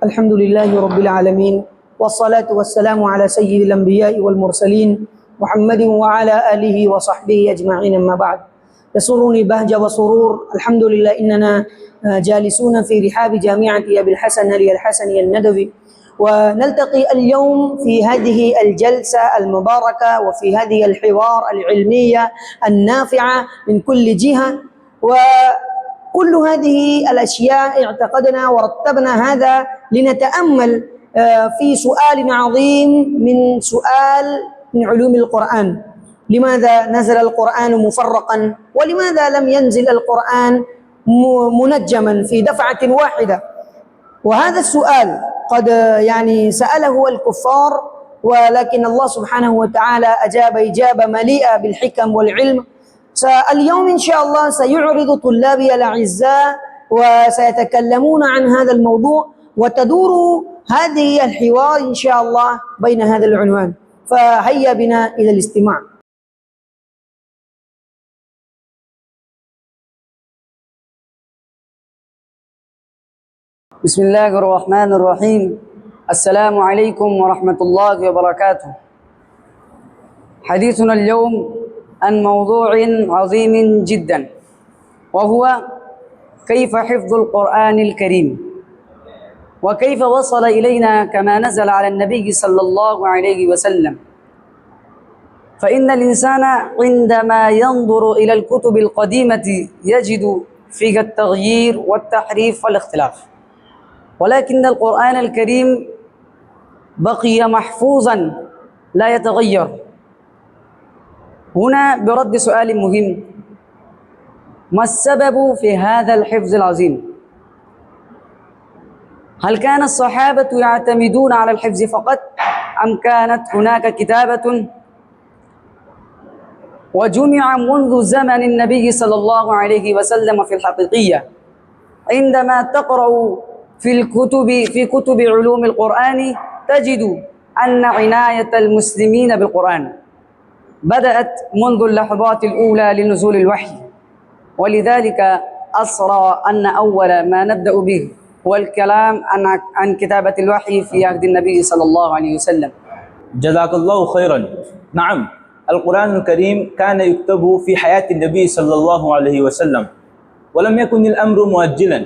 الحمد لله رب العالمين والصلاة والسلام على سيد الأنبياء والمرسلين محمد وعلى آله وصحبه أجمعين. أما بعد، يسرني بهجة وسرور الحمد لله إننا جالسون في رحاب جامعة أبي الحسن علي الحسني الندوي، ونلتقي اليوم في هذه الجلسة المباركة وفي هذه الحوار العلمية النافعة من كل جهة. وكل هذه الأشياء اعتقدنا ورتبنا هذا لنتأمل في سؤال عظيم من علوم القرآن: لماذا نزل القرآن مفرقا؟ ولماذا لم ينزل القرآن منجما في دفعة واحدة؟ وهذا السؤال قد سأله الكفار، ولكن الله سبحانه وتعالى أجاب إجابة مليئة بالحكم والعلم. اليوم إن شاء الله سيعرض طلابي الأعزاء وسيتكلمون عن هذا الموضوع، وتدور هذه الحوار إن شاء الله بين هذا العنوان. فهيا بنا إلى الاستماع. بسم الله الرحمن الرحيم. السلام عليكم ورحمة الله وبركاته. حديثنا اليوم عن موضوع عظيم جدا، وهو كيف حفظ القرآن الكريم، وكيف وصل إلينا كما نزل على النبي صلى الله عليه وسلم. فإن الإنسان عندما ينظر إلى الكتب القديمة يجد فيها التغيير والتحريف والاختلاف، ولكن القرآن الكريم بقي محفوظا لا يتغير. هنا برد سؤال مهم: ما السبب في هذا الحفظ العظيم؟ هل كان الصحابة يعتمدون على الحفظ فقط، أم كانت هناك كتابة وجمع منذ زمن النبي صلى الله عليه وسلم؟ في الحقيقية عندما تقرأ في كتب علوم القرآن تجد أن عناية المسلمين بالقرآن بدأت منذ اللحظات الأولى لنزول الوحي، ولذلك أسرى أن أول ما نبدأ به هو الكلام عن كتابة الوحي في عهد النبي صلى الله عليه وسلم. جزاك الله خيرا. نعم، القرآن الكريم كان يكتب في حياة النبي صلى الله عليه وسلم، ولم يكن الأمر مؤجلا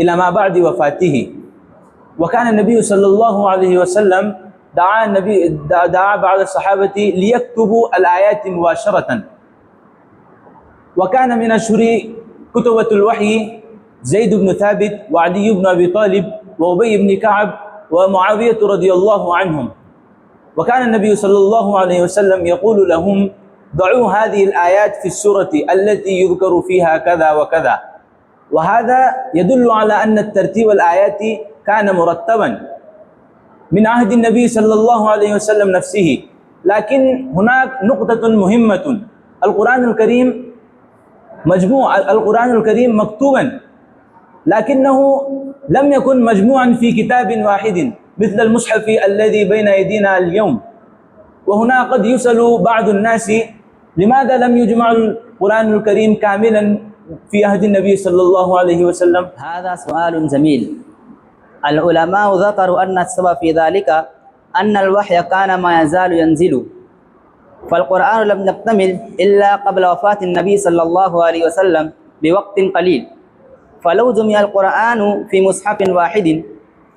إلى ما بعد وفاته. وكان النبي صلى الله عليه وسلم دعا بعض الصحابة ليكتبوا الآيات مباشرة، وكان من أشهر كتبة الوحي زيد بن ثابت وعلي بن أبي طالب وأبي بن كعب ومعاوية رضي الله عنهم. وكان النبي صلى الله عليه وسلم يقول لهم: ضعوا هذه الآيات في السورة التي يذكر فيها كذا وكذا. وهذا يدل على أن الترتيب الآيات كان مرتبا من عهد النبي صلى الله عليه وسلم نفسه. لكن هناك نقطة مهمة: القرآن القرآن الكريم مكتوبا، لكنه لم يكن مجموعا في كتاب واحد مثل المصحف الذي بين أيدينا اليوم. وهنا قد يسأل بعض الناس: لماذا لم يجمع القرآن الكريم كاملا في عهد النبي صلى الله عليه وسلم؟ هذا سؤال جميل. العلماء ذكروا أن السبب في ذلك أن الوحي كان ما يزال ينزل، فالقرآن لم يكتمل إلا قبل وفاة النبي صلى الله عليه وسلم بوقت قليل. فلو جمع القرآن في مصحف واحد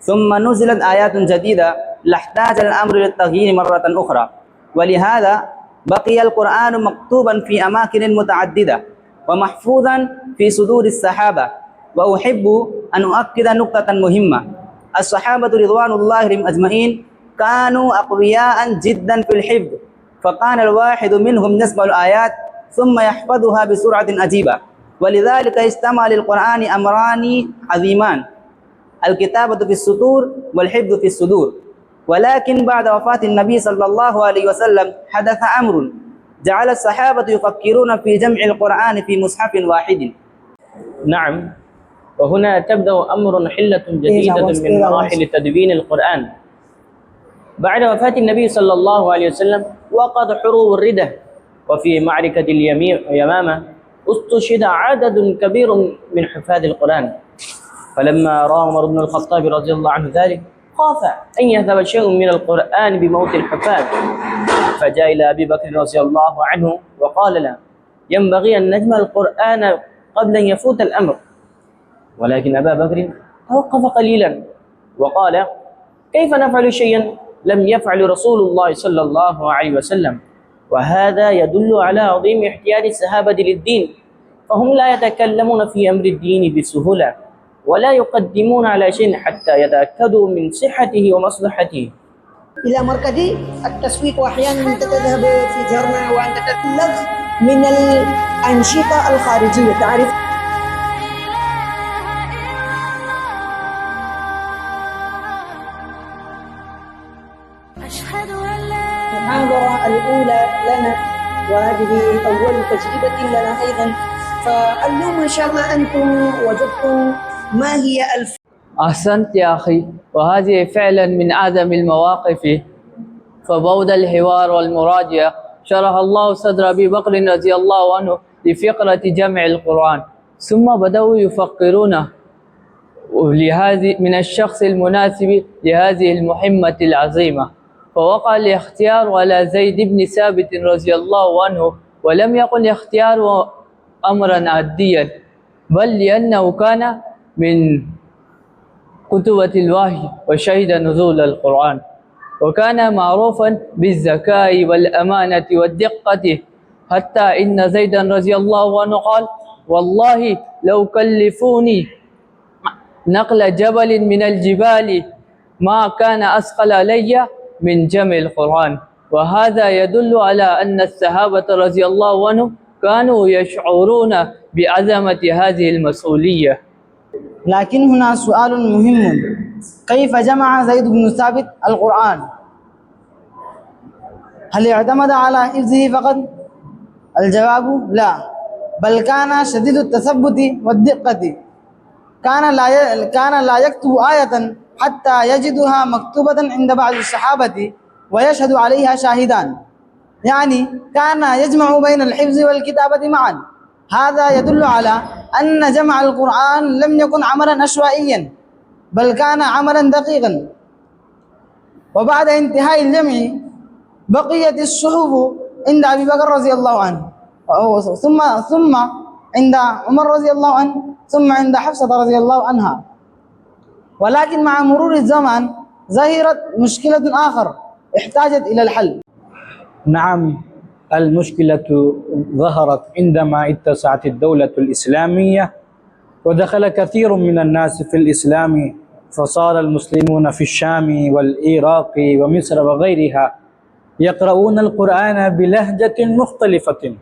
ثم نزلت آيات جديدة لاحتاج الأمر للتغيير مرة أخرى، ولهذا بقي القرآن مكتوبا في أماكن متعددة ومحفوظا في صدور الصحابة. وأحب أن أؤكد نقطة مهمة: الصحابة رضوان الله عليهم أجمعين كانوا أقوياء جدا في الحفظ، فكان الواحد منهم يسمع الآيات ثم يحفظها بسرعة عجيبة. ولذلك اجتمع للقرآن أمران عظيمان: الكتابة في السطور والحفظ في الصدور. ولكن بعد وفاة النبي صلى الله عليه وسلم حدث أمر جعل الصحابة يفكرون في جمع القرآن في مصحف واحد. نعم، وهنا تبدأ حلة جديدة من مراحل تدوين القرآن. بعد وفاة النبي صلى الله عليه وسلم وقد حروب الردة، وفي معركة اليمامة استشهد عدد كبير من حفاظ القرآن، فلما رأى عمر بن الخطاب رضي الله عنه ذلك خاف أن يذهب شيء من القرآن بموت الحفاظ، فجاء إلى أبي بكر رضي الله عنه وقال له: ينبغي أن نجمع القرآن قبل أن يفوت الأمر. ولكن أبا بكر توقف قليلا وقال: كيف نفعل شيئا لم يفعل رسول الله صلى الله عليه وسلم؟ وهذا يدل على عظيم احتياج الصحابة للدين، فهم لا يتكلمون في أمر الدين بسهولة ولا يقدمون على شيء حتى يتأكدوا من صحته ومصلحته. إلى مركز التسويق، وأحيانا أنت تذهب في جرنة وأنت تتلذ من الأنشطة الخارجية، تعرف. المحاضرة الأولى لنا، وهذه أول تجربة لنا أيضا. فاليوم إن شاء الله أنتم وجدتم ما هي أحسنت يا أخي، وهذه فعلا من أعظم المواقف. فبعد الحوار والمراجعة شرح الله صدر أبي بكر رضي الله عنه لفكرة جمع القرآن، ثم بدأوا يفكرون من الشخص المناسب لهذه المهمة العظيمة، فوقع الاختيار على زيد بن ثابت رضي الله عنه، ولم يكن الاختيار أمرا عاديا، بل لأنه كان من كتبة الوحي وشهد نزول القرآن، وكان معروفا بالذكاء والأمانة والدقة، حتى إن زيدا رضي الله عنه قال: والله لو كلفوني نقل جبل من الجبال ما كان أثقل علي من جمع القرآن. وهذا يدل على أن الصحابة رضي الله عنهم كانوا يشعرون بعظمة هذه المسؤولية. لكن هنا سؤال مهم: كيف جمع زيد بن ثابت القرآن؟ هل اعتمد على حفظه فقط؟ الجواب لا، بل كان شديد التثبت والدقة. كان لا يكتب آية حتى يجدها مكتوبة عند بعض الصحابة ويشهد عليها شاهدان، يعني كان يجمع بين الحفظ والكتابة معا. هذا يدل على أن جمع القرآن لم يكن عملا عشوائيا، بل كان عملا دقيقا. وبعد انتهاء الجمع بقيت الصحف عند أبي بكر رضي الله عنه، ثم عند عمر رضي الله عنه، ثم عند حفصة رضي الله عنها. ولكن مع مرور الزمان ظهرت مشكلة آخر احتاجت إلى الحل. نعم، المشكلة ظهرت عندما اتسعت الدولة الإسلامية ودخل كثير من الناس في الإسلام، فصار المسلمون في الشام والعراق ومصر وغيرها يقرؤون القرآن بلهجة مختلفة،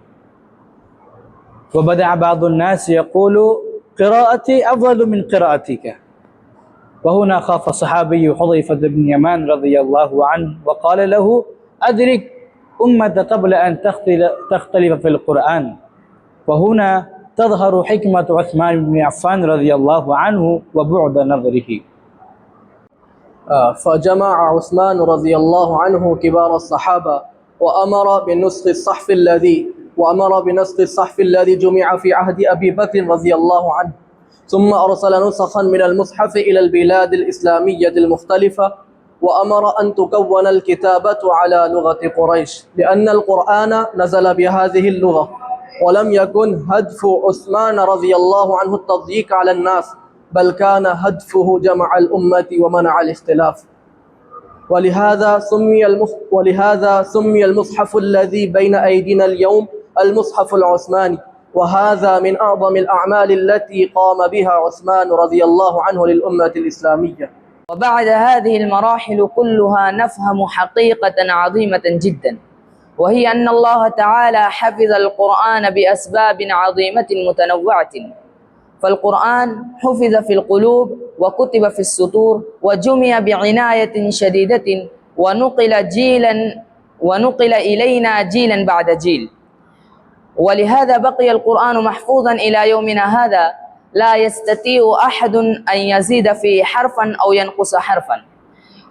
وبدأ بعض الناس يقول: قراءتي أفضل من قراءتك. وهنا خاف صحابي حذيفة بن يمان رضي الله عنه وقال له: أدرك أمة قبل أن تختلف في القرآن. وهنا تظهر حكمة عثمان بن عفان رضي الله عنه وبعد نظره. فجمع عثمان رضي الله عنه كبار الصحابة وأمر بنسخ الصحف الذي جمع في عهد أبي بكر رضي الله عنه، ثم أرسل نسخا من المصحف إلى البلاد الإسلامية المختلفة، وأمر أن تكون الكتابة على لغة قريش، لأن القرآن نزل بهذه اللغة، ولم يكن هدف عثمان رضي الله عنه التضييق على الناس، بل كان هدفه جمع الأمة ومنع الاختلاف. ولهذا سمي المصحف الذي بين أيدينا اليوم المصحف العثماني، وهذا من أعظم الأعمال التي قام بها عثمان رضي الله عنه للأمة الإسلامية. وبعد هذه المراحل كلها نفهم حقيقة عظيمة جدا، وهي أن الله تعالى حفظ القرآن بأسباب عظيمة متنوعة. فالقرآن حفظ في القلوب وكتب في السطور وجمع بعناية شديدة ونقل إلينا جيلا بعد جيل، ولهذا بقي القرآن محفوظا إلى يومنا هذا، لا يستطيع أحد أن يزيد فيه حرفا أو ينقص حرفا.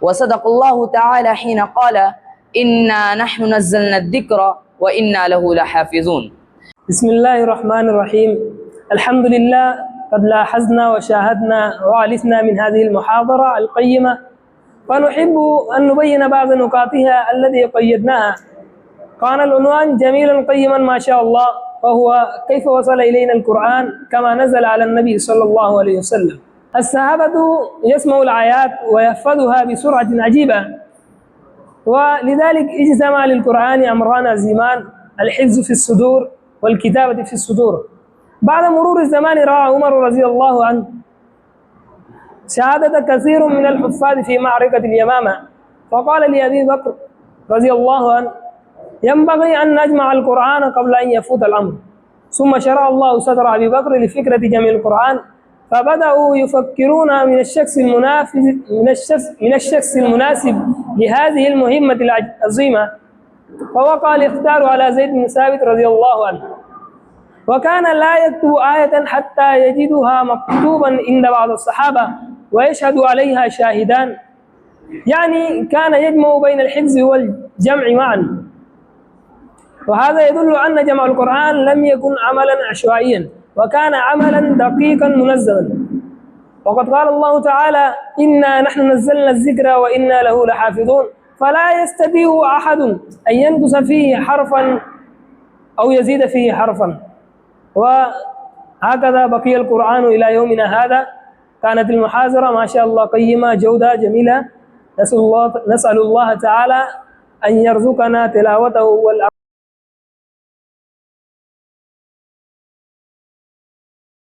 وصدق الله تعالى حين قال: إنا نحن نزلنا الذكر وإنا له لحافظون. بسم الله الرحمن الرحيم. الحمد لله قد لاحظنا وشاهدنا وألفنا من هذه المحاضرة القيمة، فنحب أن نبين بعض نقاطها التي قيدناها. كان العنوان جميلا قيما ما شاء الله، وهو كيف وصل إلينا القرآن كما نزل على النبي صلى الله عليه وسلم. الصحابة يسمعوا الآيات ويحفظها بسرعة عجيبة، ولذلك اجتمع للقرآن أمران عظيمان: الحفظ في الصدور والكتابة في الصدور. بعد مرور الزمان رأى عمر رضي الله عنه شهادة كثير من الحفاظ في معركة اليمامة، فقال لأبي بكر رضي الله عنه: ينبغي أن نجمع القرآن قبل أن يفوت الأمر. ثم شرع الله صدر أبي بكر لفكرة جمع القرآن، فبدأوا يفكرون من الشخص المناسب لهذه المهمة العظيمة، فوقع الاختيار على زيد بن ثابت رضي الله عنه، وكان لا يكتب آية حتى يجدها مكتوبا عند بعض الصحابة ويشهد عليها شاهدان، يعني كان يجمع بين الحفظ والجمع معا. وهذا يدل أن جمع القرآن لم يكن عملا عشوائيا، وكان عملا دقيقا منظما. وقد قال الله تعالى: إنا نحن نزلنا الذكر وإنا له لحافظون، فلا يستطيع أحد أن ينقص فيه حرفا أو يزيد فيه حرفا. وهكذا بقي القرآن إلى يومنا هذا. كانت المحاضرة ما شاء الله قيمة جودة جميلة. نسأل الله تعالى أن يرزقنا تلاوته